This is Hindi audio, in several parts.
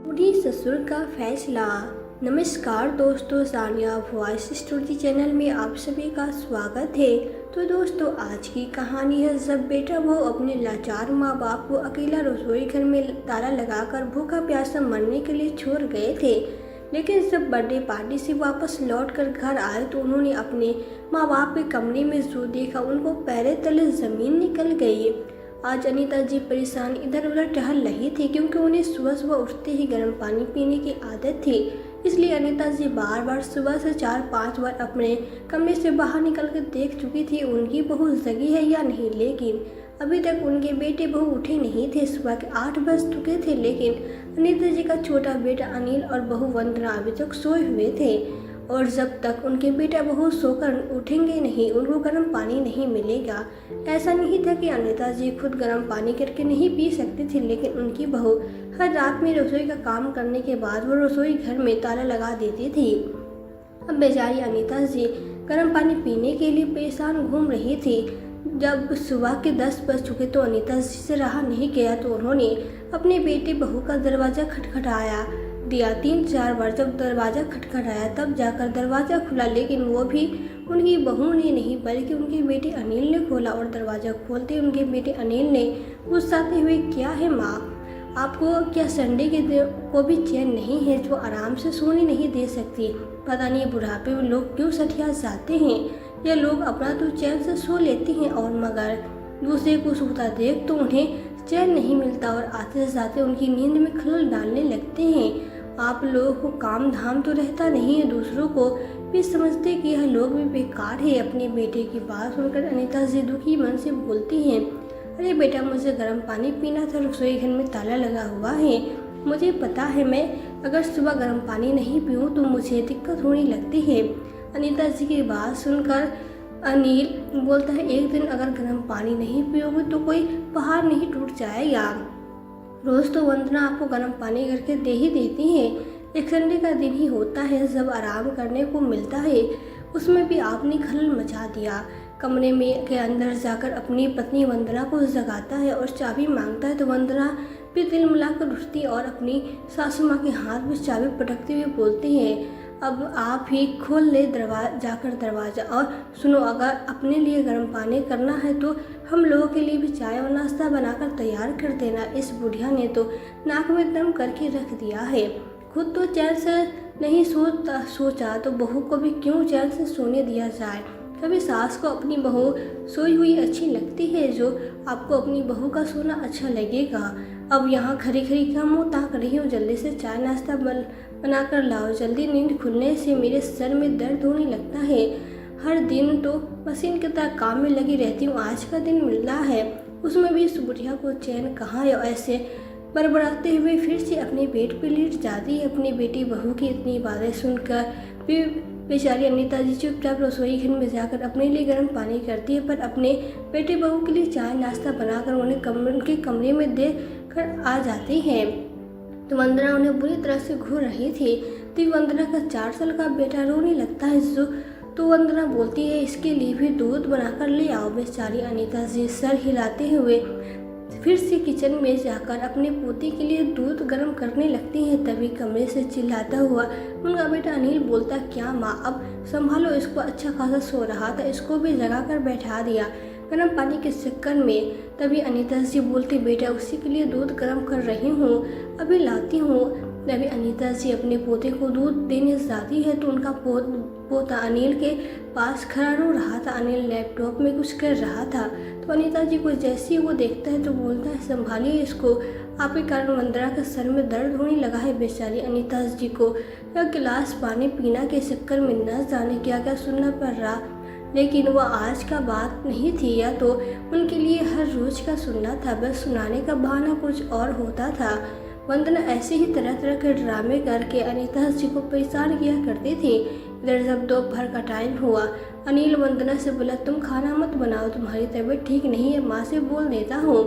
बूढ़ी ससुर का फैसला। नमस्कार दोस्तों, सानिया वॉइस स्टोरी चैनल में आप सभी का स्वागत है। तो दोस्तों, आज की कहानी है जब बेटा वो अपने लाचार माँ बाप को अकेला रसोई घर में ताला लगाकर भूखा प्यासा मरने के लिए छोड़ गए थे। लेकिन जब बर्थडे पार्टी से वापस लौट कर घर आए तो उन्होंने अपने माँ बाप के कमरे में जो देखा उनको पैरों तले जमीन निकल गई। आज अनीता जी परेशान इधर उधर टहल रही थी क्योंकि उन्हें सुबह सुबह उठते ही गर्म पानी पीने की आदत थी। इसलिए अनीता जी बार बार सुबह से 4-5 बार अपने कमरे से बाहर निकल कर देख चुकी थी उनकी बहू जगी है या नहीं, लेकिन अभी तक उनके बेटे बहू उठे नहीं थे। सुबह के 8 बज चुके थे, लेकिन अनीता जी का छोटा बेटा अनिल और बहू वंदना अभी तक सोए हुए थे। और जब तक उनके बेटा बहू सोकर उठेंगे नहीं, उनको गर्म पानी नहीं मिलेगा। ऐसा नहीं था कि अनीता जी खुद गर्म पानी करके नहीं पी सकती थी, लेकिन उनकी बहू हर रात में रसोई का काम करने के बाद वो रसोई घर में ताला लगा देती थी। अब बेचारी अनीता जी गर्म पानी पीने के लिए परेशान घूम रही थी। जब सुबह के 10 बज चुके तो अनीता जी से रहा नहीं गया तो उन्होंने अपने बेटे बहू का दरवाज़ा खटखटाया दिया। 3-4 बार जब दरवाज़ा खटखटाया तब जाकर दरवाज़ा खुला, लेकिन वो भी उनकी बहू ने नहीं बल्कि उनके बेटे अनिल ने खोला। और दरवाज़ा खोलते उनके बेटे अनिल ने गुस्साते हुए, क्या है माँ, आपको क्या संडे के दिन को भी चैन नहीं है जो आराम से सोने नहीं दे सकती? पता नहीं बुढ़ापे में लोग क्यों सठिया जाते हैं। ये लोग अपना तो चैन से सो लेते हैं और मगर दूसरे को सोता देख तो उन्हें चैन नहीं मिलता और आते जाते उनकी नींद में खलल डालने लगते हैं। आप लोगों को काम धाम तो रहता नहीं है, दूसरों को भी समझते कि यह लोग भी बेकार है। अपने बेटे की बात सुनकर अनीता जी दुखी मन से बोलती हैं, अरे बेटा, मुझे गर्म पानी पीना था, रसोई घर में ताला लगा हुआ है। मुझे पता है मैं अगर सुबह गर्म पानी नहीं पीऊँ तो मुझे दिक्कत होने लगती है। अनीता जी की बात सुनकर अनिल बोलता है, एक दिन अगर गर्म पानी नहीं पियोगे तो कोई पहाड़ नहीं टूट जाएगा। रोज़ तो वंदना आपको गर्म पानी करके दे ही देती है, एक संडे का दिन ही होता है जब आराम करने को मिलता है, उसमें भी आपने खलल मचा दिया। कमरे में के अंदर जाकर अपनी पत्नी वंदना को जगाता है और चाबी मांगता है तो वंदना भी दिल मिलाकर उठती और अपनी सासू माँ के हाथ में चाबी पटकते हुए बोलती है, अब आप ही खोल ले जाकर दरवाज़ा, और सुनो, अगर अपने लिए गर्म पानी करना है तो हम लोगों के लिए भी चाय और नाश्ता बनाकर तैयार कर देना। इस बुढ़िया ने तो नाक में दम करके रख दिया है, खुद तो चैन से नहीं सोचा तो बहू को भी क्यों चैन से सोने दिया जाए। कभी सास को अपनी बहू सोई हुई अच्छी लगती है जो आपको अपनी बहू का सोना अच्छा लगेगा। अब यहाँ खरी खरी क्या मुँह ताक रही हूँ, जल्दी से चाय नाश्ता बना कर लाओ, जल्दी नींद खुलने से मेरे सर में दर्द होने लगता है। हर दिन तो मशीन की तरह काम में लगी रहती हूँ, आज का दिन मिल रहा है उसमें भी इस बुढ़िया को चैन कहाँ है। ऐसे बड़बड़ाते हुए फिर से अपने बेड पे लेट जाती है। अपनी बेटी बहू की इतनी बातें सुनकर भी बेचारी अनीता जी चुपचाप रसोई घर में जाकर अपने लिए गर्म पानी करती है, पर अपने बेटे बहू के लिए चाय नाश्ता बनाकर उनके कमरे में दे कर आ जाती है। तो वंदना उन्हें बुरी तरह से घूर रही थी। तो वंदना का 4 साल का बेटा रोने लगता है तो वंदना बोलती है, इसके लिए भी दूध बनाकर ले आओ। बेचारी अनीता जी सर हिलाते हुए फिर से किचन में जाकर अपने पोते के लिए दूध गर्म करने लगती हैं। तभी कमरे से चिल्लाता हुआ उनका बेटा अनिल बोलता, क्या माँ, अब संभालो इसको, अच्छा खासा सो रहा था, इसको भी जगा कर बैठा दिया गर्म पानी के चक्कर में। तभी अनीता जी बोलती, बेटा उसी के लिए दूध गर्म कर रही हूँ, अभी लाती हूँ। तभी अनीता जी अपने पोते को दूध देने जाती है तो उनका पोता अनिल के पास खड़ा रो रहा था। अनिल लैपटॉप में कुछ कर रहा था तो अनीता जी को जैसे ही वो देखता है तो बोलता है, संभालिए इसको, आपके कारण वंदना के सर में दर्द होने लगा है। बेचारी अनीता जी को एक गिलास पानी पीना के चक्कर में न जाने क्या क्या सुनना पड़ रहा, लेकिन वह आज का बात नहीं थी, या तो उनके लिए हर रोज का सुनना था, बस सुनाने का बहाना कुछ और होता था। वंदना ऐसे ही तरह तरह के ड्रामे करके अनीता जी को परेशान किया करती थी। इधर जब दोपहर का टाइम हुआ, अनिल वंदना से बोला, तुम खाना मत बनाओ, तुम्हारी तबीयत ठीक नहीं है, माँ से बोल देता हूँ,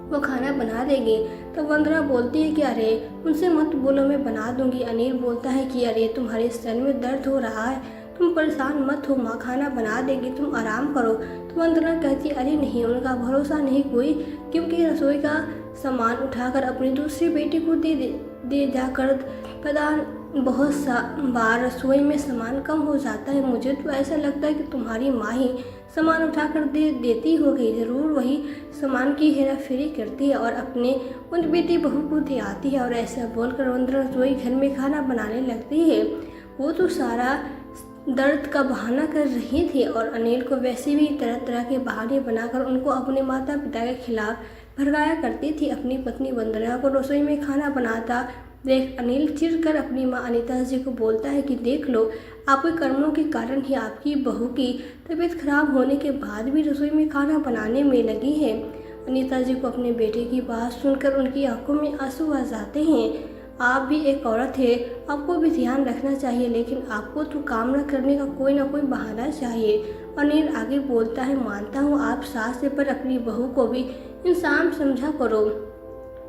वो खाना बना देगी। तो वंदना बोलती है कि अरे उनसे मत बोलो, मैं बना दूंगी। अनिल बोलता है कि अरे तुम्हारे सर में दर्द हो रहा है, तुम परेशान मत हो, माँ खाना बना देगी, तुम आराम करो। तो वंदना कहती, अरे नहीं, उनका भरोसा नहीं कोई, क्योंकि रसोई का सामान उठाकर अपनी दूसरी बेटी को दे जाकर पता बहुत बार रसोई में सामान कम हो जाता है। मुझे तो ऐसा लगता है कि तुम्हारी माँ ही सामान उठाकर दे देती होगी। ज़रूर वही सामान की हेरा फेरी करती है और अपने उन बेटी बहू को दे आती है। और ऐसा बोलकर वंदना रसोई घर में खाना बनाने लगती है। वो तो सारा दर्द का बहाना कर रही थी और अनिल को वैसे भी तरह तरह के बहाने बनाकर उनको अपने माता पिता के खिलाफ भड़काया करती थी। अपनी पत्नी वंदना को रसोई में खाना बनाता देख अनिल चिढ़कर अपनी माँ अनीता जी को बोलता है कि देख लो, आपके कर्मों के कारण ही आपकी बहू की तबीयत खराब होने के बाद भी रसोई में खाना बनाने में लगी है। अनीता जी को अपने बेटे की बात सुनकर उनकी आंखों में आंसू आ जाते हैं। आप भी एक औरत है, आपको भी ध्यान रखना चाहिए, लेकिन आपको तो काम न करने का कोई ना कोई बहाना चाहिए। अनिल आगे बोलता है, मानता हूँ आप सास है, पर अपनी बहू को भी इंसान समझा करो।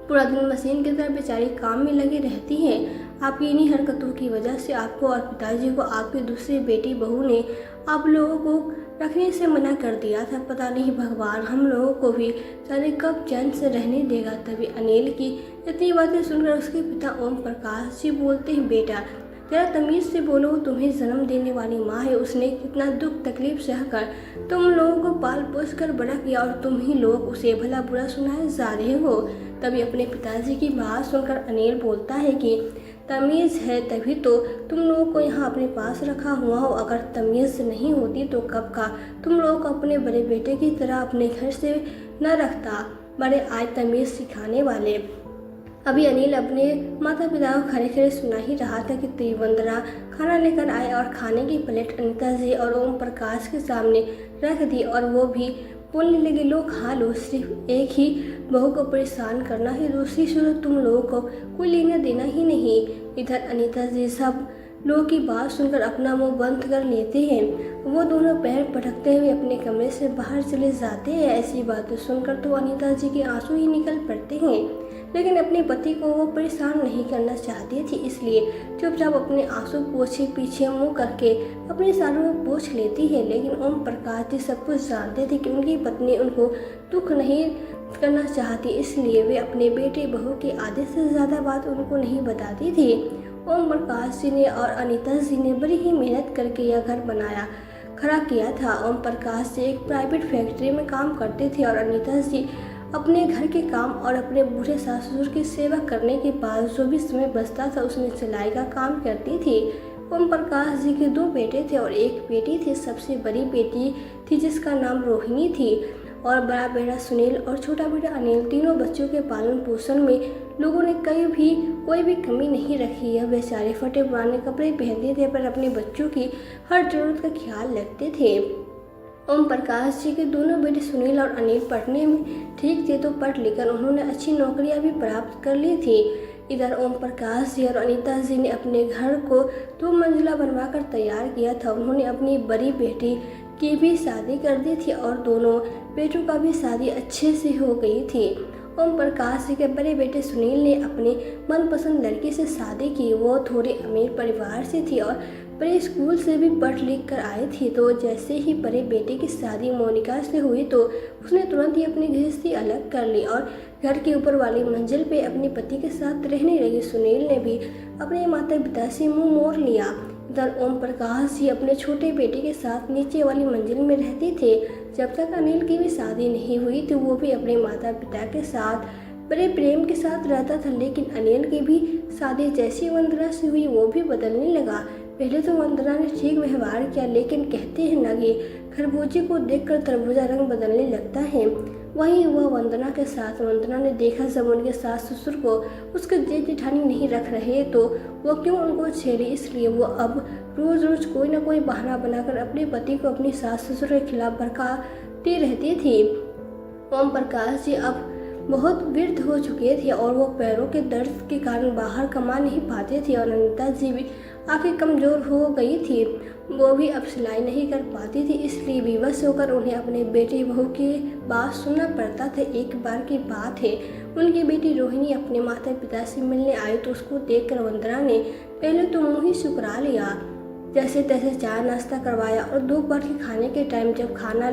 पूरा दिन मशीन की तरह बेचारी काम में लगी रहती है। आपकी इन्हीं हरकतों की वजह से आपको और पिताजी को आपकी दूसरी बेटी बहू ने आप लोगों को रखने से मना कर दिया था। पता नहीं भगवान हम लोगों को भी जाने कब चैन से रहने देगा। तभी अनिल की इतनी बातें सुनकर उसके पिता ओम प्रकाश जी बोलते हैं, बेटा जरा तमीज़ से बोलो, तुम्हें जन्म देने वाली माँ है, उसने कितना दुख तकलीफ सहकर तुम लोगों को पाल पोस कर बड़ा किया और तुम ही लोग उसे भला बुरा सुनाए जा रहे हो। तभी अपने पिताजी की बात सुनकर अनिल बोलता है कि तमीज़ है तभी तो तुम लोगों को यहाँ अपने पास रखा हुआ हो। अगर तमीज़ नहीं होती तो कब का तुम लोगों को अपने बड़े बेटे की तरह अपने घर से न रखता। बड़े आए तमीज़ सिखाने वाले। अभी अनिल अपने माता पिता को खड़े खड़े सुना ही रहा था कि त्रिवंदना खाना लेकर आए और खाने की प्लेट अनीता जी और ओम प्रकाश के सामने रख दी और वो भी बोलने लगे, लो खा लो, सिर्फ एक ही बहू को परेशान करना है, दूसरी सूरत तुम लोगों को कोई लेना देना ही नहीं। इधर अनीता जी सब लोगों की बात सुनकर अपना मुंह बंद कर लेते हैं। वो दोनों पैर पटकते हुए अपने कमरे से बाहर चले जाते हैं। ऐसी बातें सुनकर तो अनीता जी के आंसू ही निकल पड़ते हैं, लेकिन अपने पति को वो परेशान नहीं करना चाहती थी, इसलिए चुपचाप अपने आंसू पोछे पीछे मुंह करके अपने सालों में पोंछ लेती है। लेकिन ओम प्रकाश जी सब कुछ जानते थे कि उनकी पत्नी उनको दुख नहीं करना चाहती, इसलिए वे अपने बेटे बहू के आधे से ज़्यादा बात उनको नहीं बताती थी। ओम प्रकाश जी ने और अनीता जी ने बड़ी ही मेहनत करके यह घर बनाया खड़ा किया था। ओम प्रकाश जी एक प्राइवेट फैक्ट्री में काम करते थे और अनीता जी अपने घर के काम और अपने बूढ़े सास ससुर की सेवा करने के बाद जो भी समय बचता था उसमें सिलाई का काम करती थी। ओम प्रकाश जी के 2 बेटे थे और एक बेटी थी। सबसे बड़ी बेटी थी जिसका नाम रोहिणी थी और बड़ा बेटा सुनील और छोटा बेटा अनिल। तीनों बच्चों के पालन पोषण में लोगों ने कोई भी कमी नहीं रखी है। बेचारे फटे पुराने कपड़े पहनते थे पर अपने बच्चों की हर जरूरत का ख्याल रखते थे। ओम प्रकाश जी के दोनों बेटे सुनील और अनिल पढ़ने में ठीक थे, तो पढ़ लिखकर उन्होंने अच्छी नौकरियां भी प्राप्त कर ली थी। इधर ओम प्रकाश जी और अनीता जी ने अपने घर को 2 मंजिला बनवाकर तैयार किया था। उन्होंने अपनी बड़ी बेटी की भी शादी कर दी थी और दोनों बेटों का भी शादी अच्छे से हो गई थी। ओम प्रकाश जी के बड़े बेटे सुनील ने अपनी मनपसंद लड़की से शादी की। वो थोड़े अमीर परिवार से थी और बड़े स्कूल से भी पढ़ लिख कर आई थी। तो जैसे ही बड़े बेटे की शादी मोनिका से हुई तो उसने तुरंत ही अपनी गृहस्थी अलग कर ली और घर के ऊपर वाली मंजिल पे अपने पति के साथ रहने लगी। सुनील ने भी अपने माता पिता से मुंह मोड़ लिया। इधर ओम प्रकाश जी अपने छोटे बेटे के साथ नीचे वाली मंजिल में रहते थे। जब तक अनिल की भी शादी नहीं हुई तो वो भी अपने माता पिता के साथ बड़े प्रेम के साथ रहता था। लेकिन अनिल की भी शादी जैसी वंदना से हुई वो भी बदलने लगा। पहले तो वंदना ने ठीक व्यवहार किया, लेकिन कहते हैं ना कि खरबूजे को देखकर तरबूजा रंग बदलने लगता है। वहीं हुआ वंदना के साथ। वंदना ने देखा जब उनके सास ससुर को उसके जेठ जेठानी नहीं रख रहे तो वो क्यों उनको छेड़ी, इसलिए वो अब रोज रोज कोई ना कोई बहाना बनाकर अपने पति को अपनी सास ससुर के खिलाफ भड़काती रहती थी। ओम प्रकाश जी अब बहुत वृद्ध हो चुके थे और वो पैरों के दर्द के कारण बाहर कमा नहीं पाते थे और अनीता जी भी आंखें कमज़ोर हो गई थी। वो भी अब सिलाई नहीं कर पाती थी, इसलिए विवश होकर उन्हें अपने बेटी बहू की बात सुनना पड़ता था। एक बार की बात है, उनकी बेटी रोहिणी अपने माता पिता से मिलने आई तो उसको देखकर वंदना ने पहले तो मुँह ही सुकरा लिया। जैसे तैसे चाय नाश्ता करवाया और दोपहर के खाने के टाइम जब खाना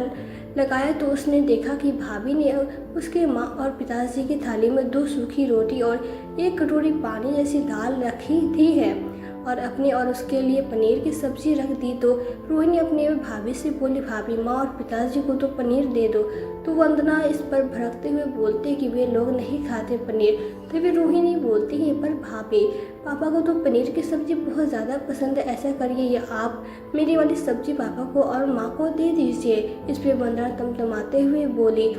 लगाया तो उसने देखा कि भाभी ने उसके माँ और पिताजी की थाली में 2 सूखी रोटी और 1 कटोरी पानी जैसी दाल रखी थी है और अपने और उसके लिए पनीर की सब्जी रख दी। तो रोहिणी अपने भाभी से बोली, भाभी माँ और पिताजी को तो पनीर दे दो। तो वंदना इस पर भड़कते हुए बोलते कि वे लोग नहीं खाते पनीर। तभी रोहिणी बोलती है, पर भाभी पापा को तो पनीर की सब्जी बहुत ज़्यादा पसंद है, ऐसा करिए ये आप मेरी वाली सब्जी पापा को और माँ को दे दीजिए। इस पर वंदना तमतमाते हुए बोली,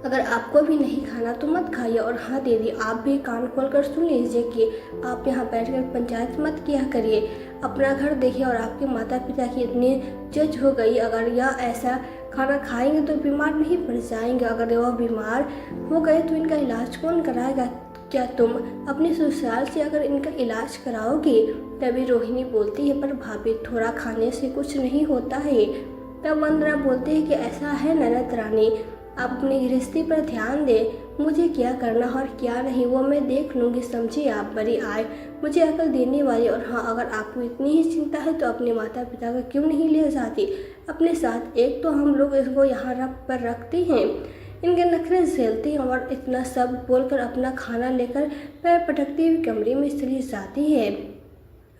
अगर आपको भी नहीं खाना तो मत खाइए। और हाँ दीदी, आप भी कान खोल कर सुन लीजिए कि आप यहाँ बैठकर पंचायत मत किया करिए, अपना घर देखिए। और आपके माता पिता की इतनी जज हो गई, अगर यह ऐसा खाना खाएंगे तो बीमार नहीं पड़ जाएंगे। अगर वह बीमार हो गए तो इनका इलाज कौन कराएगा? क्या तुम अपने ससुराल से अगर इनका इलाज कराओगी? तभी रोहिणी बोलती है, पर भाभी थोड़ा खाने से कुछ नहीं होता है। तब वंदना बोलती है कि ऐसा है ननद रानी, आप अपनी गृहस्थी पर ध्यान दें, मुझे क्या करना और क्या नहीं वो मैं देख लूँगी, समझिए आप बड़ी आए मुझे अकल देने वाली। और हाँ, अगर आपको इतनी ही चिंता है तो अपने माता पिता को क्यों नहीं ले जाती अपने साथ? एक तो हम लोग इसको यहाँ रखते हैं, इनके नखरे झेलते हैं और इतना सब बोलकर अपना खाना लेकर पैर पटकती हुई कमरे में चली जाती है।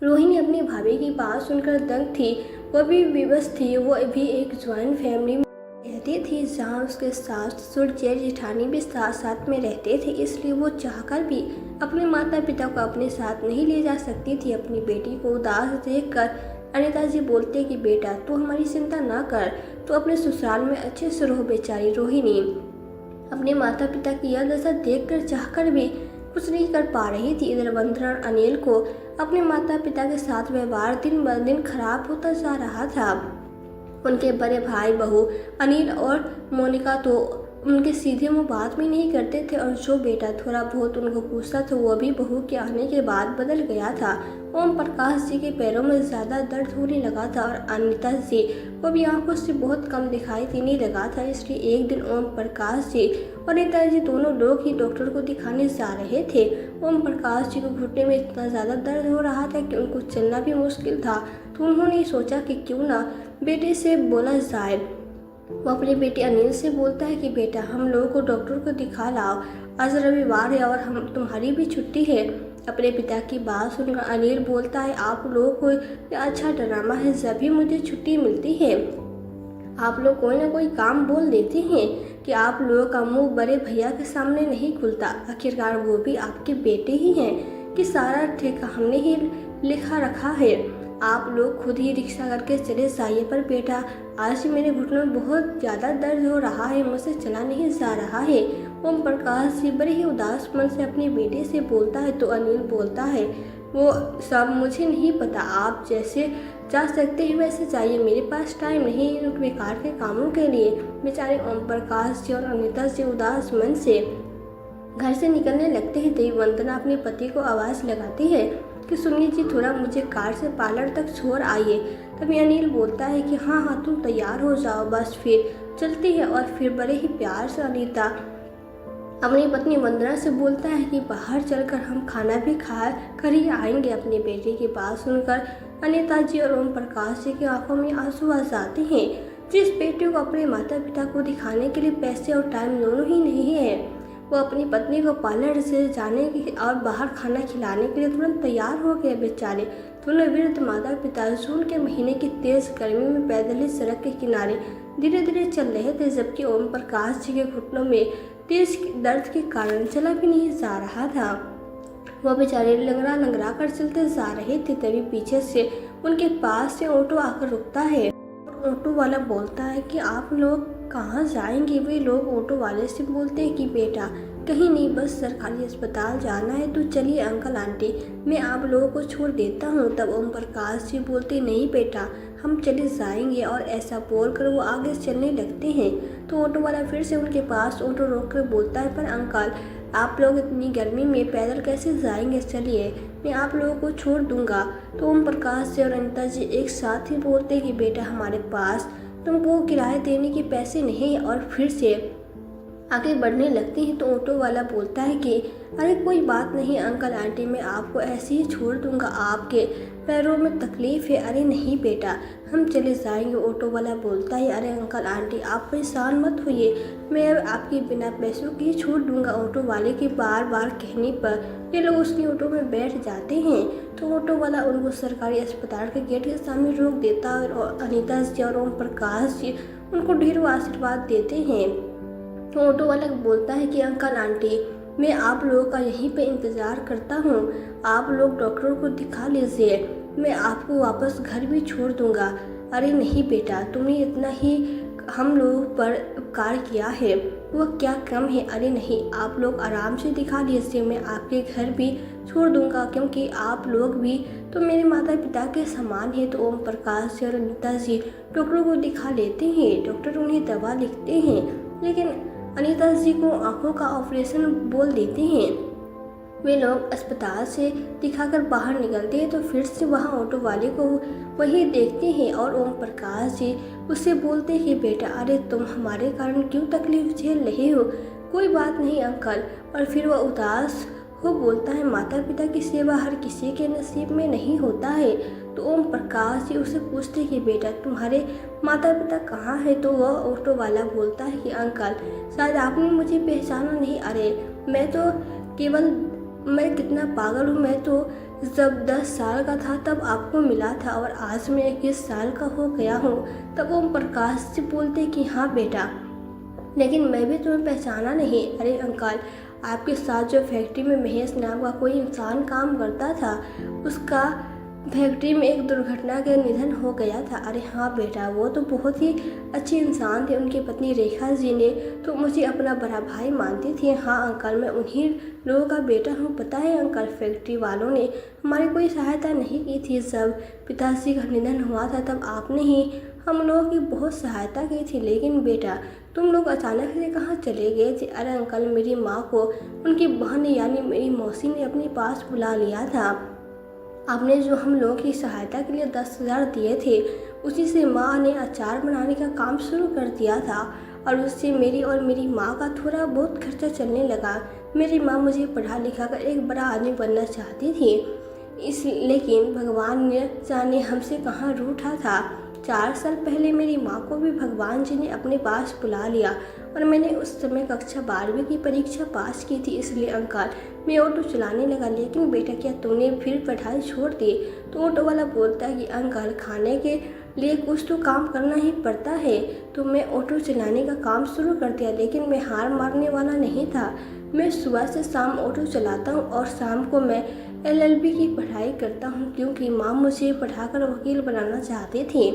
रोहिणी अपनी भाभी की बात सुनकर दंग थी, वो भी विवश थी। वो भी एक ज्वाइंट फैमिली में रहती थी जहाँ उसके सास ससुर जेठ जेठानी भी साथ साथ में रहते थे, इसलिए वो चाहकर भी अपने माता पिता को अपने साथ नहीं ले जा सकती थी। अपनी बेटी को उदास देखकर अनिता जी बोलते कि बेटा तू हमारी चिंता ना कर, तू अपने ससुराल में अच्छे से रहो। बेचारी रोहिणी अपने माता पिता की यह दशा देखकर चाहकर भी कुछ नहीं कर पा रही थी। इधर वंदना और अनिल को अपने माता पिता के साथ व्यवहार दिन ब दिन खराब होता जा रहा था। उनके बड़े भाई बहू अनिल और मोनिका तो उनके सीधे मुंह बात भी नहीं करते थे और जो बेटा थोड़ा बहुत उनको पूछता था वो भी बहू के आने के बाद बदल गया था। ओम प्रकाश जी के पैरों में ज़्यादा दर्द होने लगा था और अनिता जी को भी आंखों से बहुत कम दिखाई देने लगा था। इसलिए एक दिन ओम प्रकाश जी और अनिता जी दोनों लोग ही डॉक्टर को दिखाने जा रहे थे। ओम प्रकाश जी को घुटने में इतना ज़्यादा दर्द हो रहा था कि उनको चलना भी मुश्किल था। तो उन्होंने सोचा कि क्यों ना बेटे से बोला जाए। वो अपने बेटे अनिल से बोलता है कि बेटा हम लोगों को डॉक्टर को दिखा लाओ, आज रविवार है और हम तुम्हारी भी छुट्टी है। अपने पिता की बात सुनकर अनिल बोलता है, आप लोगों को ये अच्छा ड्रामा है, जब भी मुझे छुट्टी मिलती है आप लोग कोई ना कोई काम बोल देते हैं कि आप लोगों का मुंह बड़े भैया के सामने नहीं खुलता। आखिरकार वो भी आपके बेटे ही हैं कि सारा ठेका हमने ही लिखा रखा है, आप लोग खुद ही रिक्शा करके चले जाइए। पर बेटा आज मेरे घुटनों में बहुत ज़्यादा दर्द हो रहा है, मुझसे चला नहीं जा रहा है। ओम प्रकाश जी बड़े ही उदास मन से अपने बेटे से बोलता है। तो अनिल बोलता है, वो सब मुझे नहीं पता, आप जैसे जा सकते हैं वैसे जाइए, मेरे पास टाइम नहीं इन बेकार के कामों के लिए। बेचारे ओम प्रकाश जी और अनिता जी उदास मन से घर से निकलने लगते हैं। तभी वंदना अपने पति को आवाज़ लगाती है कि सुनिए जी, थोड़ा मुझे कार से पार्लर तक छोड़ आइए। तभी अनिल बोलता है कि हाँ हाँ तुम तैयार हो जाओ, बस फिर चलती है। और फिर बड़े ही प्यार से अनीता अपनी पत्नी वंदना से बोलता है कि बाहर चलकर हम खाना भी खा कर ही आएंगे। अपने बेटे की बात सुनकर अनीता जी और ओम प्रकाश जी की आंखों में आंसू आ जाते हैं। जिस बेटे को अपने माता पिता को दिखाने के लिए पैसे और टाइम दोनों ही नहीं है, वो अपनी पत्नी को पार्लर से जाने की और बाहर खाना खिलाने के लिए तुरंत तैयार हो गए। बेचारे दोनों वृद्ध माता पिता जून के महीने की तेज गर्मी में पैदल ही सड़क के किनारे धीरे धीरे चल रहे थे, जबकि ओम प्रकाश जी के घुटनों में तेज दर्द के कारण चला भी नहीं जा रहा था। वह बेचारे लंगड़ा लंगड़ा कर चलते जा रहे थे। तभी पीछे से उनके पास से ऑटो आकर रुकता है। ऑटो वाला बोलता है कि आप लोग कहाँ जाएंगे? वे लोग ऑटो वाले से बोलते हैं कि बेटा कहीं नहीं, बस सरकारी अस्पताल जाना है, तो चलिए अंकल आंटी मैं आप लोगों को छोड़ देता हूँ। तब ओम प्रकाश जी बोलते नहीं बेटा हम चले जाएंगे, और ऐसा बोलकर वो आगे चलने लगते हैं। तो ऑटो वाला फिर से उनके पास ऑटो रोक कर बोलता है, पर अंकल आप लोग इतनी गर्मी में पैदल कैसे जाएंगे, चलिए मैं आप लोगों को छोड़ दूंगा। तो ओम प्रकाश जी और अनिता जी एक साथ ही बोलते कि बेटा हमारे पास तुमको किराया देने के पैसे नहीं। और फिर से आगे बढ़ने लगती हैं तो ऑटो वाला बोलता है कि अरे कोई बात नहीं अंकल आंटी, मैं आपको ऐसे ही छोड़ दूंगा, आपके पैरों में तकलीफ़ है। अरे नहीं बेटा, हम चले जाएंगे। ऑटो वाला बोलता है अरे अंकल आंटी आप परेशान मत होइए, मैं अब आपके बिना पैसों के ही छोड़ दूंगा। ऑटो वाले के बार बार कहने पर ये लोग उसकी ऑटो में बैठ जाते हैं। तो ऑटो वाला उनको सरकारी अस्पताल के गेट के सामने रोक देता है और अनीता जी और ओम प्रकाश जी उनको ढेरों आशीर्वाद देते हैं। तो ऑटो वाला बोलता है कि अंकल आंटी मैं आप लोगों का यहीं पे इंतज़ार करता हूँ, आप लोग डॉक्टरों को दिखा लीजिए, मैं आपको वापस घर भी छोड़ दूँगा। अरे नहीं बेटा, तुमने इतना ही हम लोगों पर उपकार किया है, वह क्या कम है। अरे नहीं, आप लोग आराम से दिखा लीजिए, मैं आपके घर भी छोड़ दूँगा, क्योंकि आप लोग भी तो मेरे माता पिता के समान है। तो ओम प्रकाश जी और अनीता जी डॉक्टरों को दिखा लेते हैं। डॉक्टर उन्हें दवा लिखते हैं, लेकिन अनीता जी को आंखों का ऑपरेशन बोल देते हैं। वे लोग अस्पताल से दिखाकर बाहर निकलते हैं तो फिर से वहाँ ऑटो वाले को वही देखते हैं और ओम प्रकाश जी उससे बोलते हैं कि बेटा अरे तुम हमारे कारण क्यों तकलीफ झेल रहे हो, कोई बात नहीं अंकल। और फिर वह उदास हो बोलता है माता पिता की सेवा हर किसी के नसीब में नहीं होता है। तो ओम प्रकाश जी उसे पूछते कि बेटा तुम्हारे माता पिता कहाँ है। तो वह ऑटो वाला बोलता है कि अंकल शायद आपने मुझे पहचाना नहीं। अरे मैं कितना पागल हूँ, मैं तो जब 10 साल का था तब आपको मिला था और आज मैं 21 साल का हो गया हूँ। तब ओम प्रकाश जी बोलते कि हाँ बेटा, लेकिन मैं भी तुम्हें पहचाना नहीं। अरे अंकल, आपके साथ जो फैक्ट्री में महेश नाम का कोई इंसान काम करता था, उसका फैक्ट्री में एक दुर्घटना के निधन हो गया था। अरे हाँ बेटा, वो तो बहुत ही अच्छे इंसान थे। उनकी पत्नी रेखा जी ने तो मुझे अपना बड़ा भाई मानती थी। हाँ अंकल, मैं उन्हीं लोगों का बेटा हूँ। पता है अंकल, फैक्ट्री वालों ने हमारी कोई सहायता नहीं की थी। जब पिताजी का निधन हुआ था तब आपने ही हम लोगों की बहुत सहायता की थी। लेकिन बेटा तुम लोग अचानक से कहाँ चले गए थे। अरे अंकल, मेरी माँ को उनकी बहन यानी मेरी मौसी ने अपने पास बुला लिया था। आपने जो हम लोगों की सहायता के लिए 10,000 दिए थे, उसी से माँ ने अचार बनाने का काम शुरू कर दिया था और उससे मेरी और मेरी माँ का थोड़ा बहुत खर्चा चलने लगा। मेरी माँ मुझे पढ़ा लिखा कर एक बड़ा आदमी बनना चाहती थी, लेकिन भगवान ने जाने हमसे कहाँ रूठा था। 4 साल पहले मेरी माँ को भी भगवान जी ने अपने पास बुला लिया और मैंने उस समय कक्षा 12वीं की परीक्षा पास की थी। इसलिए अंकल मैं ऑटो चलाने लगा। लेकिन बेटा क्या तूने फिर पढ़ाई छोड़ दी। तो ऑटो वाला बोलता है कि अंकल खाने के लिए कुछ तो काम करना ही पड़ता है। तो मैं ऑटो चलाने का काम शुरू कर दिया, लेकिन मैं हार मारने वाला नहीं था। मैं सुबह से शाम ऑटो चलाता हूँ और शाम को मैं LLB की पढ़ाई करता हूँ, क्योंकि माँ मुझे पढ़ाकर वकील बनाना चाहती थी।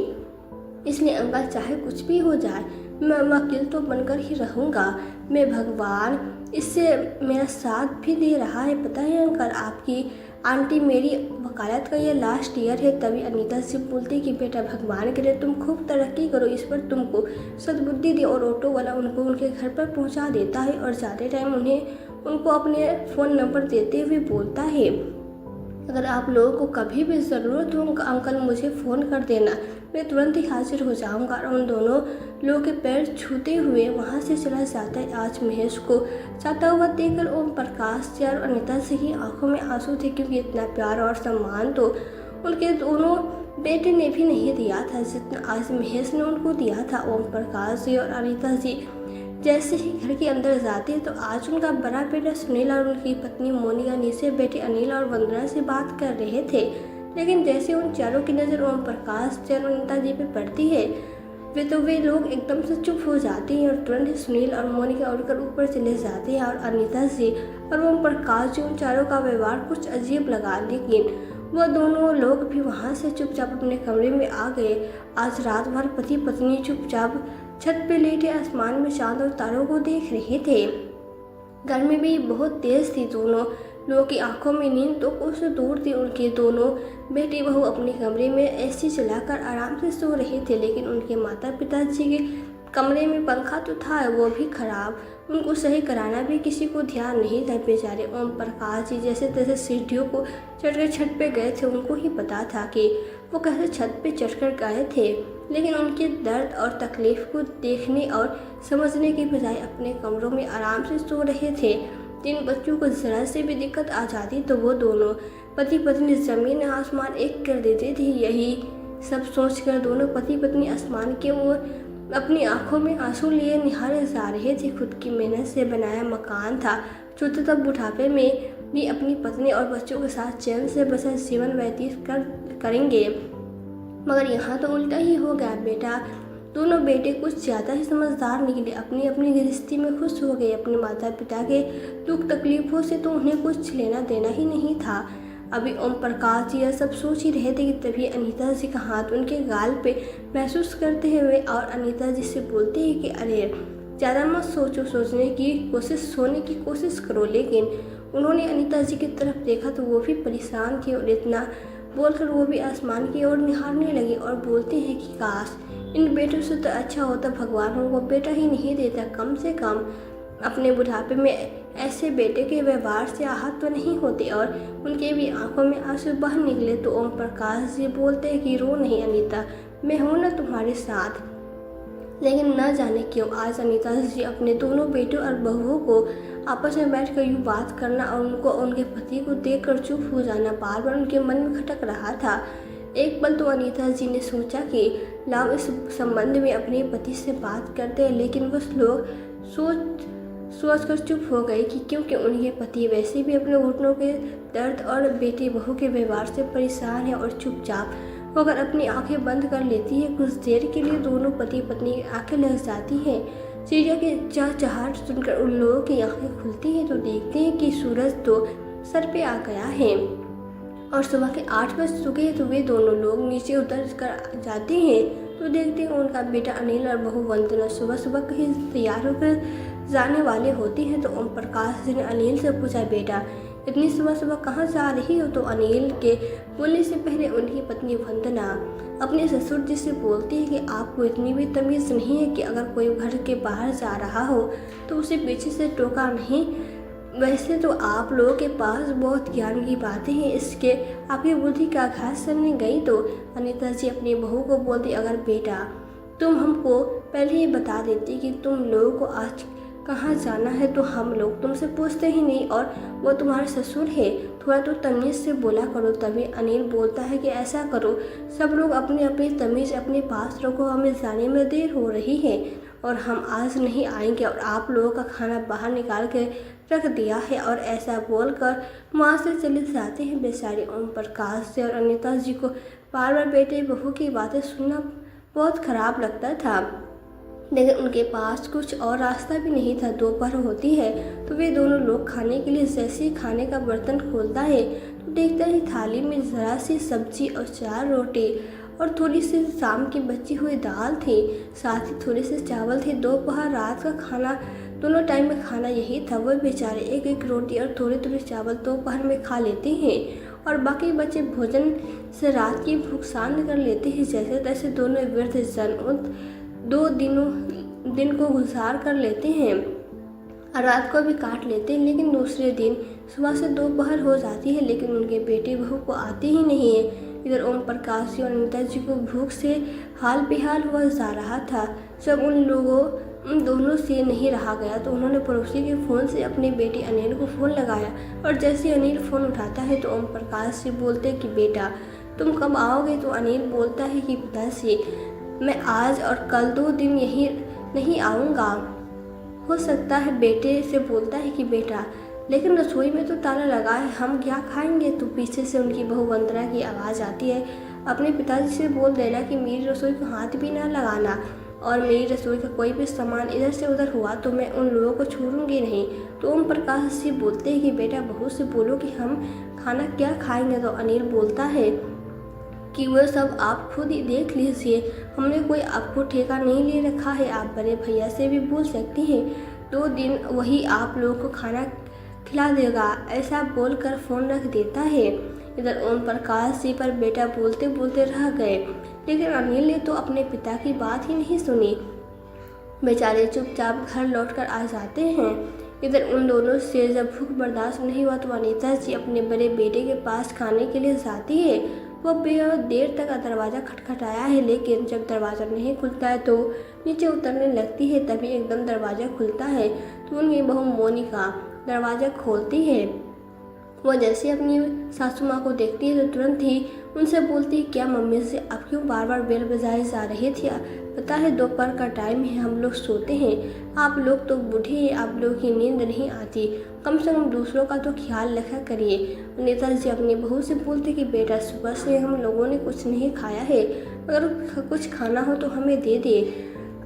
इसलिए अंकल चाहे कुछ भी हो जाए मैं वकील तो बनकर ही रहूँगा। मैं भगवान इससे मेरा साथ भी दे रहा है। पता है अंकल, आपकी आंटी मेरी वकालत का ये लास्ट ईयर है। तभी अनीता से बोलती कि बेटा भगवान के लिए तुम खूब तरक्की करो, इस पर तुमको सद्बुद्धि दे। और ऑटो वाला उनको उनके घर पर पहुंचा देता है और जाते टाइम उनको अपने फ़ोन नंबर देते हुए बोलता है अगर आप लोगों को कभी भी ज़रूरत हो अंकल मुझे फ़ोन कर देना, मैं तुरंत ही हाजिर हो जाऊंगा। और उन दोनों लोगों के पैर छूते हुए वहां से चला जाता है। आज महेश को जाता हुआ देखकर ओम प्रकाश जी और अनीता जी की आंखों में आंसू थे, क्योंकि इतना प्यार और सम्मान तो उनके दोनों बेटे ने भी नहीं दिया था जितना आज महेश ने उनको दिया था। ओम प्रकाश जी और अनीता जी जैसे ही घर के अंदर जाते तो आज उनका बड़ा बेटा सुनील और उनकी पत्नी मोनिका नीचे बैठे अनिल और वंदना से बात कर रहे थे। लेकिन जैसे उन चारों की नज़र ओम प्रकाश जी और अनीता जी पे पड़ती है वे लोग एकदम से चुप हो जाते हैं और तुरंत ही सुनील और मोनिका उड़कर ऊपर चले जाते हैं। और अनीता जी और ओम प्रकाश जी उन चारों का व्यवहार कुछ अजीब लगा, लेकिन वह दोनों लोग भी वहाँ से चुपचाप अपने कमरे में आ गए। आज रात भर पति पत्नी चुपचाप छत पे लेटे आसमान में चांद और तारों को देख रहे थे। गर्मी भी बहुत तेज थी, दोनों लोगों की आंखों में नींद तो कुछ दूर थी। उनके दोनों बेटे बहू अपने कमरे में एसी चलाकर आराम से सो रहे थे, लेकिन उनके माता पिताजी के कमरे में पंखा तो था वो भी खराब, उनको सही कराना भी किसी को ध्यान नहीं था। बेचारे ओम प्रकाश जी जैसे तैसे सीढ़ियों को चढ़कर छत पे गए थे, उनको ही पता था कि वो कैसे छत पे चढ़कर गए थे। लेकिन उनके दर्द और तकलीफ को देखने और समझने के बजाय अपने कमरों में आराम से सो रहे थे। जिन बच्चों को जरा से भी दिक्कत आ जाती तो वो दोनों पति पत्नी जमीन आसमान एक कर देते थे। यही सब सोचकर दोनों पति पत्नी आसमान की ओर अपनी आंखों में आंसू लिए निहारे जा रहे थे। खुद की मेहनत से बनाया मकान था जो तब बुढ़ापे में भी अपनी पत्नी और बच्चों के साथ चैन से बसा जीवन व्यतीत करेंगे, मगर यहाँ तो उल्टा ही हो गया। बेटा दोनों बेटे कुछ ज़्यादा ही समझदार निकले, अपनी अपनी गृहस्थी में खुश हो गए। अपने माता पिता के दुख तकलीफों से तो उन्हें कुछ लेना देना ही नहीं था। अभी ओम प्रकाश जी यह सब सोच ही रहे थे कि तभी अनीता जी का हाथ उनके गाल पे महसूस करते हुए और अनीता जी से बोलते हैं कि अरे ज़्यादा मत सोचो, सोने की कोशिश करो। लेकिन उन्होंने अनीता जी की तरफ देखा तो वो भी परेशान थे और इतना बोलकर वो भी आसमान की ओर निहारने लगे और बोलते हैं कि काश इन बेटों से तो अच्छा होता भगवान उनको बेटा ही नहीं देता। कम से कम अपने बुढ़ापे में ऐसे बेटे के व्यवहार से आहत तो नहीं होते। और उनके भी आंखों में आंसू बह निकले तो ओम प्रकाश जी बोलते हैं कि रो नहीं अनीता, मैं हूँ ना तुम्हारे साथ। लेकिन न जाने क्यों आज अनीता जी अपने दोनों बेटों और बहुओं को आपस में बैठकर यूँ बात करना और उनको उनके पति को देखकर चुप हो जाना बार बार उनके मन में खटक रहा था। एक पल तो अनीता जी ने सोचा कि लाओ इस संबंध में अपने पति से बात करते हैं, लेकिन कुछ लोग सोच कर चुप हो गए कि क्योंकि उनके पति वैसे भी अपने घुटनों के दर्द और बेटी बहू के व्यवहार से परेशान है और चुपचाप होकर अपनी आंखें बंद कर लेती है। कुछ देर के लिए दोनों पति पत्नी की आंखें लग जाती हैं। चिड़िया की चहचहाट सुनकर उन लोगों की आंखें खुलती हैं तो देखते हैं कि सूरज तो सर पे आ गया है और सुबह के 8 बज चुके हैं। तो वे दोनों लोग नीचे उतर कर जाते हैं तो देखते हैं उनका बेटा अनिल और बहू वंदना सुबह सुबह कहीं तैयार होकर जाने वाले होते हैं। तो ओम प्रकाश जी ने अनिल से पूछा, बेटा इतनी सुबह सुबह कहाँ जा रही हो? तो अनिल के बोलने से पहले उनकी पत्नी वंदना अपने ससुर जी से बोलती है कि आपको इतनी भी तमीज़ नहीं है कि अगर कोई घर के बाहर जा रहा हो तो उसे पीछे से टोका नहीं। वैसे तो आप लोगों के पास बहुत ज्ञान की बातें हैं, इसके आपकी बुद्धि का आघात करने गई। तो अनीता जी अपनी बहू को बोलती, अगर बेटा तुम हमको पहले ही बता देती कि तुम लोगों को आज कहाँ जाना है तो हम लोग तुमसे पूछते ही नहीं, और वो तुम्हारे ससुर है, थोड़ा तो तमीज़ से बोला करो। तभी अनिल बोलता है कि ऐसा करो, सब लोग अपनी अपनी तमीज़ अपने पास रखो, हमें जाने में देर हो रही है और हम आज नहीं आएंगे और आप लोगों का खाना बाहर निकाल के रख दिया है। और ऐसा बोलकर वहाँ से चले जाते हैं। बेचारे ओम प्रकाश जी और अनीता जी को बार बार बेटे बहू की बातें सुनना बहुत ख़राब लगता था, लेकिन उनके पास कुछ और रास्ता भी नहीं था। दोपहर होती है तो वे दोनों लोग खाने के लिए जैसे ही खाने का बर्तन खोलता है तो देखता है थाली में ज़रा सी सब्जी और 4 रोटी और थोड़ी सी शाम की बची हुई दाल थी, साथ ही थोड़े से चावल थे। दोपहर रात का खाना दोनों टाइम में खाना यही था। वो बेचारे एक एक रोटी और थोड़े थोड़े चावल दोपहर में खा लेते हैं और बाकी बचे भोजन से रात की भूख शांत कर लेते हैं। जैसे तैसे दोनों वृद्ध जन उन 2 दिन को गुजार कर लेते हैं और रात को भी काट लेते हैं। लेकिन दूसरे दिन सुबह से दोपहर हो जाती है, लेकिन उनके बेटे बहू को आते ही नहीं है। इधर ओम प्रकाश जी और अनीता जी को भूख से हाल बेहाल हुआ जा रहा था। जब उन दोनों से नहीं रहा गया तो उन्होंने पड़ोसी के फ़ोन से अपने बेटे अनिल को फ़ोन लगाया और जैसे अनिल फ़ोन उठाता है तो ओम प्रकाश जी बोलते कि बेटा तुम कब आओगे? तो अनिल बोलता है कि पिताजी मैं आज और कल 2 दिन यहीं नहीं आऊँगा। हो सकता है बेटे से बोलता है कि बेटा लेकिन रसोई में तो ताला लगा है, हम क्या खाएंगे? तो पीछे से उनकी बहू वंदना की आवाज़ आती है, अपने पिताजी से बोल देना कि मेरी रसोई को हाथ भी ना लगाना और मेरी रसोई का कोई भी सामान इधर से उधर हुआ तो मैं उन लोगों को छोड़ूंगी नहीं। तो ओम प्रकाश जी बोलते हैं कि बेटा बहू से बोलो कि हम खाना क्या खाएंगे। तो अनिल बोलता है कि वह सब आप खुद ही देख लीजिए, हमने कोई आपको ठेका नहीं ले रखा है, आप बड़े भैया से भी बोल सकती हैं, 2 दिन वही आप लोगों को खाना खिला देगा। ऐसा बोलकर फ़ोन रख देता है। इधर ओम प्रकाश जी पर बेटा बोलते बोलते रह गए, लेकिन अनिल ने तो अपने पिता की बात ही नहीं सुनी। बेचारे चुपचाप घर लौटकर आ जाते हैं। इधर उन दोनों से जब भूख बर्दाश्त नहीं हुआ तो अनीता जी अपने बड़े बेटे के पास खाने के लिए जाती है। वह बेहद देर तक दरवाज़ा खटखटाया है, लेकिन जब दरवाज़ा नहीं खुलता है तो नीचे उतरने लगती है। तभी एकदम दरवाज़ा खुलता है तो उनकी बहू मोनिका दरवाज़ा खोलती है। वह जैसे अपनी सासू माँ को देखती है तो तुरंत ही उनसे बोलती है, क्या मम्मी से आप क्यों बार बार बेल बजाए जा रही थी? पता है दोपहर का टाइम है, हम लोग सोते हैं, आप लोग तो बूढ़े हैं, आप लोग की नींद नहीं आती, कम से कम दूसरों का तो ख्याल रखा करिए। नेताजी अपनी बहू से बोलते कि बेटा सुबह से हम लोगों ने कुछ नहीं खाया है, अगर कुछ खाना हो तो हमें दे दे।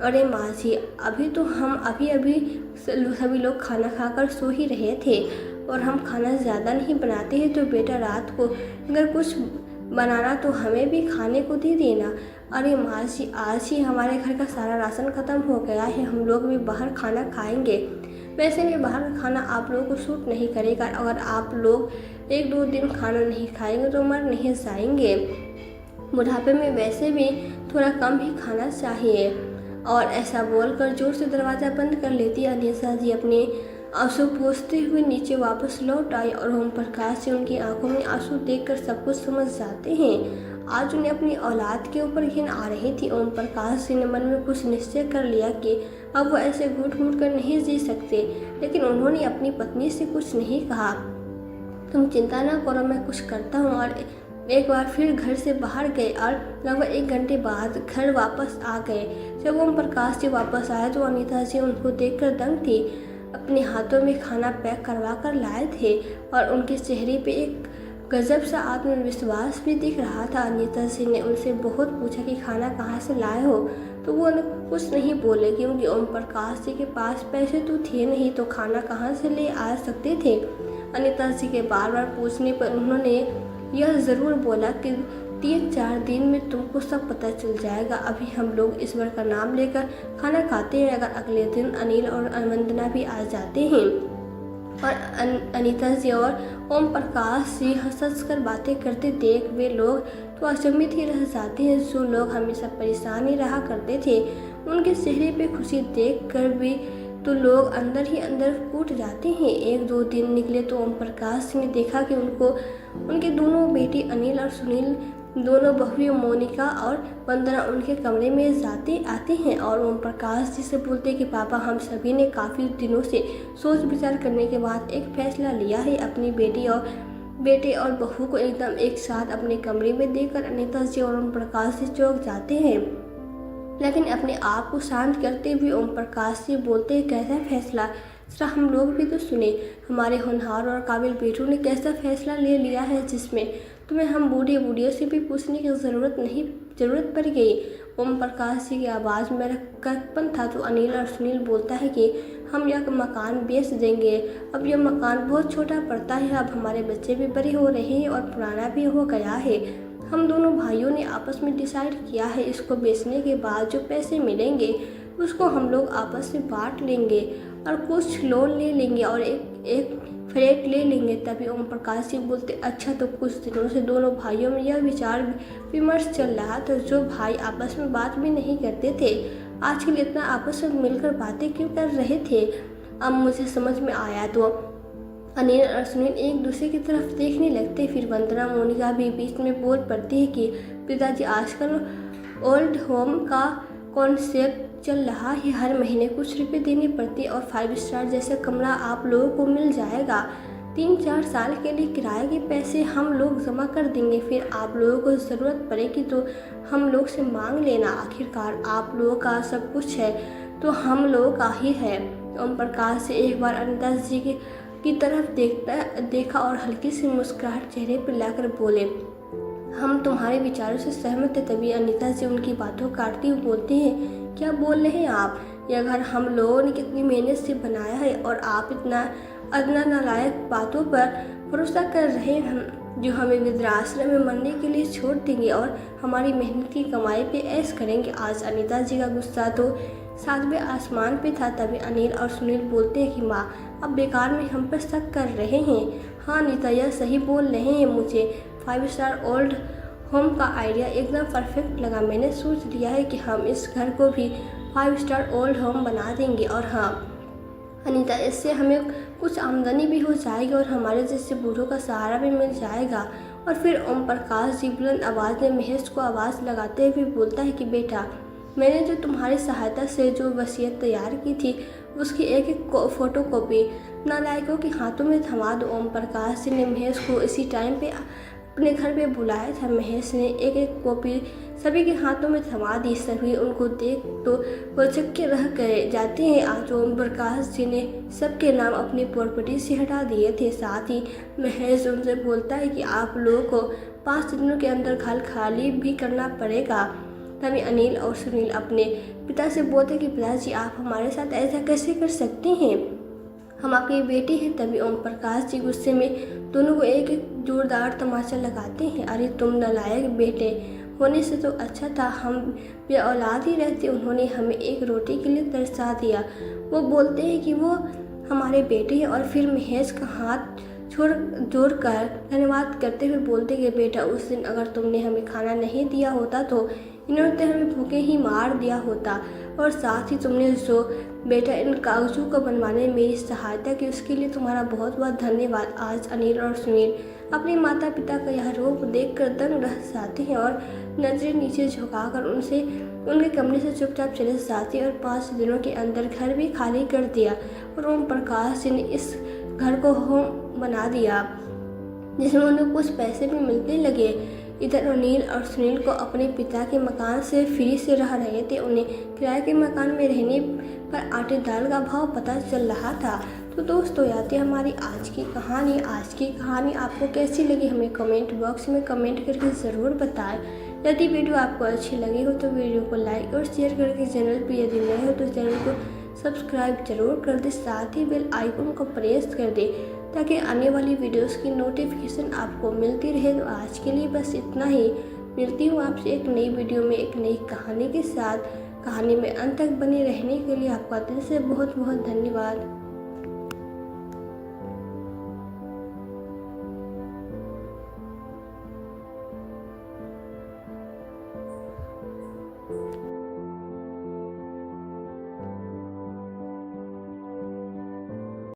अरे माँ जी, अभी तो हम अभी सभी लोग खाना खाकर सो ही रहे थे और हम खाना ज़्यादा नहीं बनाते हैं, तो बेटा रात को अगर कुछ बनाना तो हमें भी खाने को दे देना। अरे माँ जी, आज ही हमारे घर का सारा राशन ख़त्म हो गया है, हम लोग भी बाहर खाना खाएंगे। वैसे भी बाहर का खाना आप लोगों को सूट नहीं करेगा, अगर आप लोग 1-2 दिन खाना नहीं खाएंगे तो मर नहीं जाएंगे। बुढ़ापे में वैसे भी थोड़ा कम ही खाना चाहिए। और ऐसा बोलकर जोर से दरवाज़ा बंद कर लेती अनीसा जी अपने आंसू पोंछते हुए नीचे वापस लौट आई और ओम प्रकाश से उनकी आंखों में आंसू देखकर सब कुछ समझ जाते हैं। आज उन्हें अपनी औलाद के ऊपर घिन आ रही थी। ओम प्रकाश जी ने मन में कुछ निश्चय कर लिया कि अब वो ऐसे घूट घूट कर नहीं जी सकते, लेकिन उन्होंने अपनी पत्नी से कुछ नहीं कहा। तुम चिंता ना करो, मैं कुछ करता हूँ। और एक बार फिर घर से बाहर गए और लगभग 1 घंटे बाद घर वापस आ गए। जब ओम प्रकाश जी वापस आए तो अनीता जी उनको देखकर दंग थी। अपने हाथों में खाना पैक करवा कर लाए थे और उनके चेहरे पे एक गजब सा आत्मविश्वास भी दिख रहा था। अनीता जी ने उनसे बहुत पूछा कि खाना कहाँ से लाए हो, तो वो कुछ नहीं बोले क्योंकि ओम प्रकाश जी के पास पैसे तो थे नहीं, तो खाना कहाँ से ले आ सकते थे। अनीता जी के बार बार पूछने पर उन्होंने यह ज़रूर बोला कि 3-4 दिन में तुमको सब पता चल जाएगा। अभी हम लोग ईश्वर का नाम लेकर खाना खाते हैं, अगर अगले दिन अनिल और वंदना भी आ जाते हैं। और अनीता जी और ओम प्रकाश जी हंस कर बातें करते देख वे लोग तो अचंभित ही रह जाते हैं। जो लोग हमेशा परेशान ही रहा करते थे, उनके चेहरे पे खुशी देख कर भी तो लोग अंदर ही अंदर कूट जाते हैं। 1-2 दिन निकले तो ओम प्रकाश ने देखा कि उनके दोनों बेटे अनिल और सुनील, दोनों बहुएं मोनिका और वंदना उनके कमरे में जाते आते हैं और ओम प्रकाश जी से बोलते कि पापा, हम सभी ने काफ़ी दिनों से सोच विचार करने के बाद एक फैसला लिया है। अपनी बेटे और बहू को एकदम एक साथ अपने कमरे में देकर अनीता जी और ओम प्रकाश जी चौंक जाते हैं, लेकिन अपने आप को शांत करते हुए ओम प्रकाश जी बोलते हैं, कैसा फैसला? जरा हम लोग भी तो सुने। हमारे होनहार और काबिल बेटों ने कैसा फैसला ले लिया है जिसमें तुम्हें हम बूढ़ियों से भी पूछने की ज़रूरत पड़ गई। ओम प्रकाश जी की आवाज़ में रखकरपन था तो अनिल और सुनील बोलता है कि हम यह मकान बेच देंगे। अब यह मकान बहुत छोटा पड़ता है, अब हमारे बच्चे भी बड़े हो रहे हैं और पुराना भी हो गया है। हम दोनों भाइयों ने आपस में डिसाइड किया है, इसको बेचने के बाद जो पैसे मिलेंगे उसको हम लोग आपस में बांट लेंगे और कुछ लोन ले लेंगे और एक फ्लैट ले लेंगे। तभी ओम प्रकाश जी बोलते, अच्छा, तो कुछ दिनों से दोनों भाइयों में यह विचार विमर्श चल रहा था। जो भाई आपस में बात भी नहीं करते थे, आजकल इतना आपस में मिलकर बातें क्यों कर रहे थे? अब मुझे समझ में आया। तो अनिल और सुनील एक दूसरे की तरफ देखने लगते। फिर वंदना मोनिका भी बीच में बोल पड़ती है कि पिताजी, आजकल ओल्ड होम का कॉन्सेप्ट चल रहा है, हर महीने कुछ रुपए देने पड़ते और 5 स्टार जैसा कमरा आप लोगों को मिल जाएगा। 3-4 साल के लिए किराए के पैसे हम लोग जमा कर देंगे, फिर आप लोगों को ज़रूरत पड़ेगी तो हम लोग से मांग लेना। आखिरकार आप लोगों का सब कुछ है तो हम लोगों का ही है। ओम प्रकाश से एक बार अनिता जी की तरफ देखा और हल्की सी मुस्कुराहट चेहरे पर लाकर बोले, हम तुम्हारे विचारों से सहमत है। तभी अनीता जी उनकी बातों काटती हुई बोलती हैं, क्या बोल रहे हैं आप? यह घर हम लोगों ने कितनी मेहनत से बनाया है और आप इतना अदना नालायक बातों पर भरोसा कर रहे हैं जो हमें वृद्धाश्रम में मरने के लिए छोड़ देंगे और हमारी मेहनत की कमाई पे ऐश करेंगे। आज अनीता जी का गुस्सा तो 7वें आसमान पे था। तभी अनिल और सुनील बोलते हैं कि माँ, अब बेकार में हम पर शक कर रहे हैं। हाँ अनीता, यह सही बोल रहे हैं। मुझे 5 स्टार ओल्ड होम का आइडिया एकदम परफेक्ट लगा। मैंने सोच लिया है कि हम इस घर को भी 5 स्टार ओल्ड होम बना देंगे। और हाँ अनीता, इससे हमें कुछ आमदनी भी हो जाएगी और हमारे जैसे बूढ़ों का सहारा भी मिल जाएगा। और फिर ओम प्रकाश जी बुलंद आवाज़ में महेश को आवाज़ लगाते हुए बोलता है कि बेटा, मैंने जो तुम्हारी सहायता से जो वसीयत तैयार की थी उसकी एक एक फ़ोटो कॉपी नालायकों के हाथों में थमा दो। ओम प्रकाश जी ने महेश को इसी टाइम पे अपने घर पे बुलाया था। महेश ने एक एक कॉपी सभी के हाथों में थमा दी। सभी उनको देख तो वो चक्के रह गए जाते हैं। आज ओम प्रकाश जी ने सबके नाम अपनी प्रॉपर्टी से हटा दिए थे। साथ ही महेश उनसे बोलता है कि आप लोगों को 5 दिनों के अंदर घर खाली भी करना पड़ेगा। तभी अनिल और सुनील अपने पिता से बोलते कि पिताजी, आप हमारे साथ ऐसा कैसे कर सकते हैं, हम आपकी बेटी हैं। तभी ओम प्रकाश जी गुस्से में दोनों को एक एक जोरदार तमाचा लगाते हैं। अरे तुम नालायक, बेटे होने से तो अच्छा था हम बे औलाद ही रहते, उन्होंने हमें एक रोटी के लिए तरसा दिया। वो बोलते हैं कि वो हमारे बेटे हैं और फिर महेश का हाथ जोड़ कर धन्यवाद करते हुए बोलते कि बेटा, उस दिन अगर तुमने हमें खाना नहीं दिया होता तो इन्होंने तो हमें भूखे ही मार दिया होता। और साथ ही तुमने जो बेटा इन कागजों को बनवाने में मेरी सहायता की, उसके लिए तुम्हारा बहुत बहुत धन्यवाद। आज अनिल और सुनील अपने माता पिता का यह रूप देखकर दंग रह जाते हैं और नजरें नीचे झुकाकर उनसे उनके कमरे से चुपचाप चले जाते हैं। और 5 दिनों के अंदर घर भी खाली कर दिया और ओम प्रकाश जी ने इस घर को होम बना दिया जिसमें उन्हें कुछ पैसे भी मिलने लगे। इधर अनिल और सुनील को अपने पिता के मकान से फ्री से रह रहे थे। उन्हें किराए के मकान में रहने पर आटे दाल का भाव पता चल रहा था। तो दोस्तों, यह थी हमारी आज की कहानी। आज की कहानी आपको कैसी लगी हमें कमेंट बॉक्स में कमेंट करके ज़रूर बताएं। यदि वीडियो आपको अच्छी लगी हो तो वीडियो को लाइक और शेयर करके चैनल पर यदि नए हो तो चैनल को सब्सक्राइब जरूर कर दें। साथ ही बेल आइकन को प्रेस कर दें ताकि आने वाली वीडियोस की नोटिफिकेशन आपको मिलती रहे। तो आज के लिए बस इतना ही। मिलती हूँ आपसे एक नई वीडियो में एक नई कहानी के साथ। कहानी में अंत तक बने रहने के लिए आपका दिल से बहुत बहुत धन्यवाद।